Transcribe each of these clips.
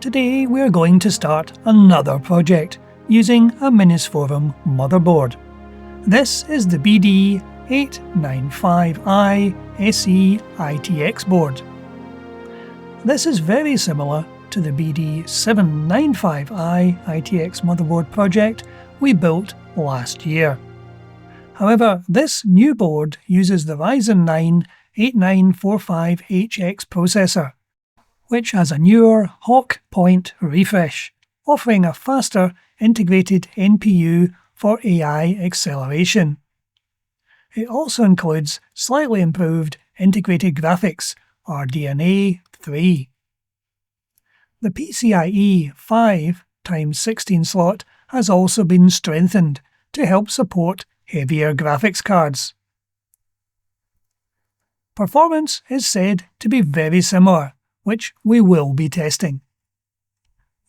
Today we are going to start another project using a MinisForum motherboard. This is the BD895i SE ITX board. This is very similar to the BD795i ITX motherboard project we built last year. However, this new board uses the Ryzen 9 8945HX processor, which has a newer Hawk Point refresh, offering a faster integrated NPU for AI acceleration. It also includes slightly improved integrated graphics, RDNA 3. The PCIe 5x16 slot has also been strengthened to help support heavier graphics cards. Performance is said to be very similar, which we will be testing.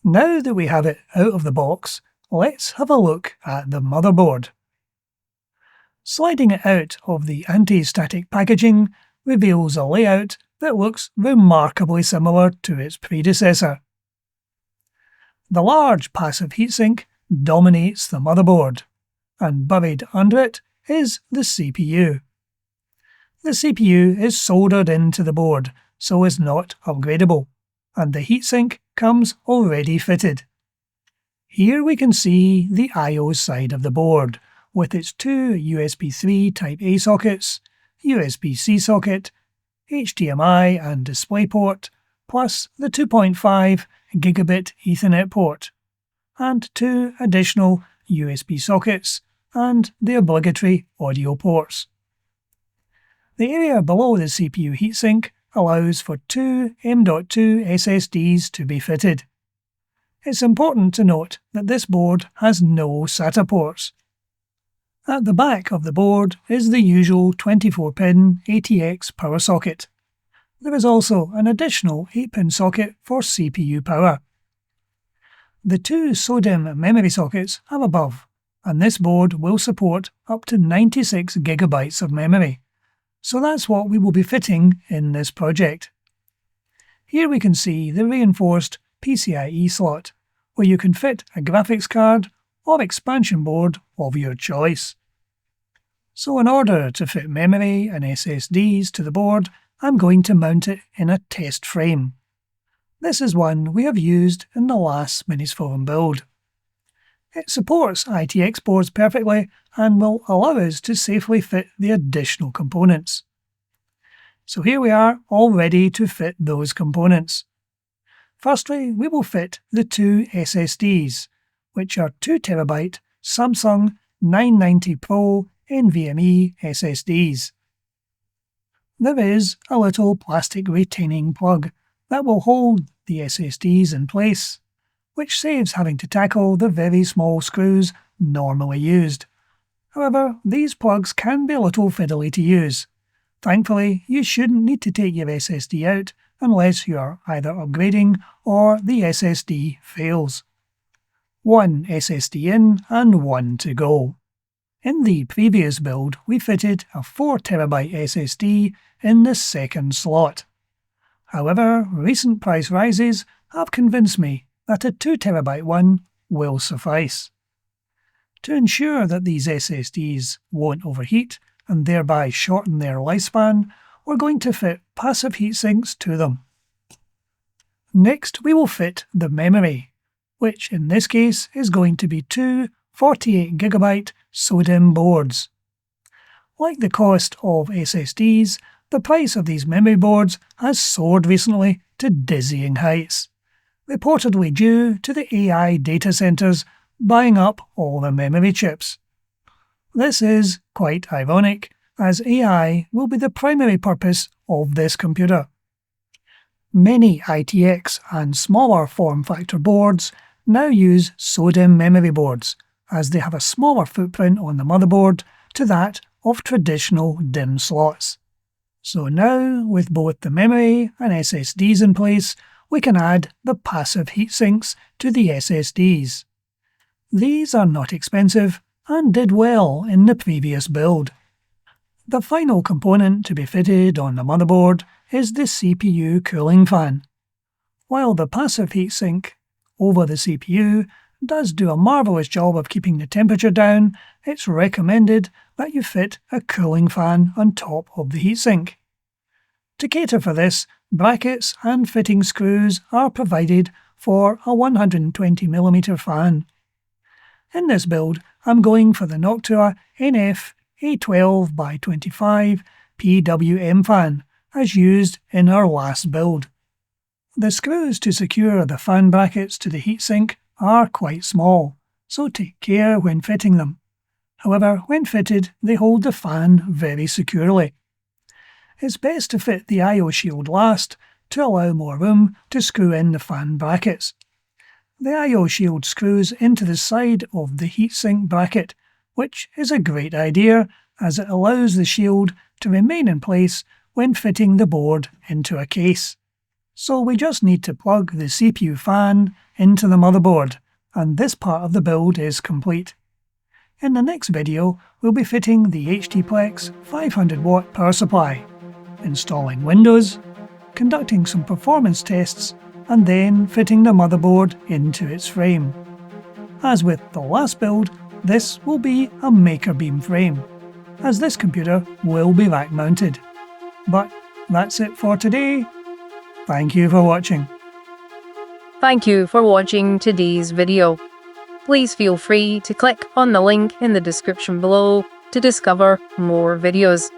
Now that we have it out of the box, let's have a look at the motherboard. Sliding it out of the anti-static packaging reveals a layout that looks remarkably similar to its predecessor. The large passive heatsink dominates the motherboard, and buried under it is the CPU. The CPU is soldered into the board, so is not upgradable, and the heatsink comes already fitted. Here we can see the I/O side of the board, with its two USB 3 Type-A sockets, USB-C socket, HDMI and DisplayPort, plus the 2.5 gigabit Ethernet port, and two additional USB sockets and the obligatory audio ports. The area below the CPU heatsink allows for two M.2 SSDs to be fitted. It's important to note that this board has no SATA ports. At the back of the board is the usual 24-pin ATX power socket. There is also an additional 8-pin socket for CPU power. The two SODIMM memory sockets are above, and this board will support up to 96 GB of memory. So that's what we will be fitting in this project. Here we can see the reinforced PCIe slot, where you can fit a graphics card or expansion board of your choice. So in order to fit memory and SSDs to the board, I'm going to mount it in a test frame. This is one we have used in the last MinisForum build. It supports ITX boards perfectly and will allow us to safely fit the additional components. So here we are, all ready to fit those components. Firstly, we will fit the two SSDs, which are 2TB Samsung 990 Pro NVMe SSDs. There is a little plastic retaining plug that will hold the SSDs in place, which saves having to tackle the very small screws normally used. However, these plugs can be a little fiddly to use. Thankfully, you shouldn't need to take your SSD out unless you are either upgrading or the SSD fails. One SSD in and one to go. In the previous build, we fitted a 4TB SSD in the second slot. However, recent price rises have convinced me that a 2TB one will suffice. To ensure that these SSDs won't overheat and thereby shorten their lifespan, we're going to fit passive heatsinks to them. Next, we will fit the memory, which in this case is going to be two 48GB SODIMM boards. Like the cost of SSDs, the price of these memory boards has soared recently to dizzying heights, reportedly due to the AI data centers buying up all the memory chips. This is quite ironic, as AI will be the primary purpose of this computer. Many ITX and smaller form factor boards now use SODIMM memory boards, as they have a smaller footprint on the motherboard to that of traditional DIMM slots. So now, with both the memory and SSDs in place, we can add the passive heatsinks to the SSDs. These are not expensive and did well in the previous build. The final component to be fitted on the motherboard is the CPU cooling fan. While the passive heatsink over the CPU does do a marvellous job of keeping the temperature down, it's recommended that you fit a cooling fan on top of the heatsink. To cater for this, brackets and fitting screws are provided for a 120mm fan. In this build, I'm going for the Noctua NF-A12x25 PWM fan, as used in our last build. The screws to secure the fan brackets to the heatsink are quite small, so take care when fitting them. However, when fitted, they hold the fan very securely. It's best to fit the I/O shield last to allow more room to screw in the fan brackets. The I/O shield screws into the side of the heatsink bracket, which is a great idea as it allows the shield to remain in place when fitting the board into a case. So we just need to plug the CPU fan into the motherboard, and this part of the build is complete. In the next video, we'll be fitting the HTPlex 500W power supply, installing Windows, conducting some performance tests, and then fitting the motherboard into its frame. As with the last build, this will be a maker beam frame, as this computer will be rack mounted. But that's it for today. Thank you for watching. Thank you for watching today's video. Please feel free to click on the link in the description below to discover more videos.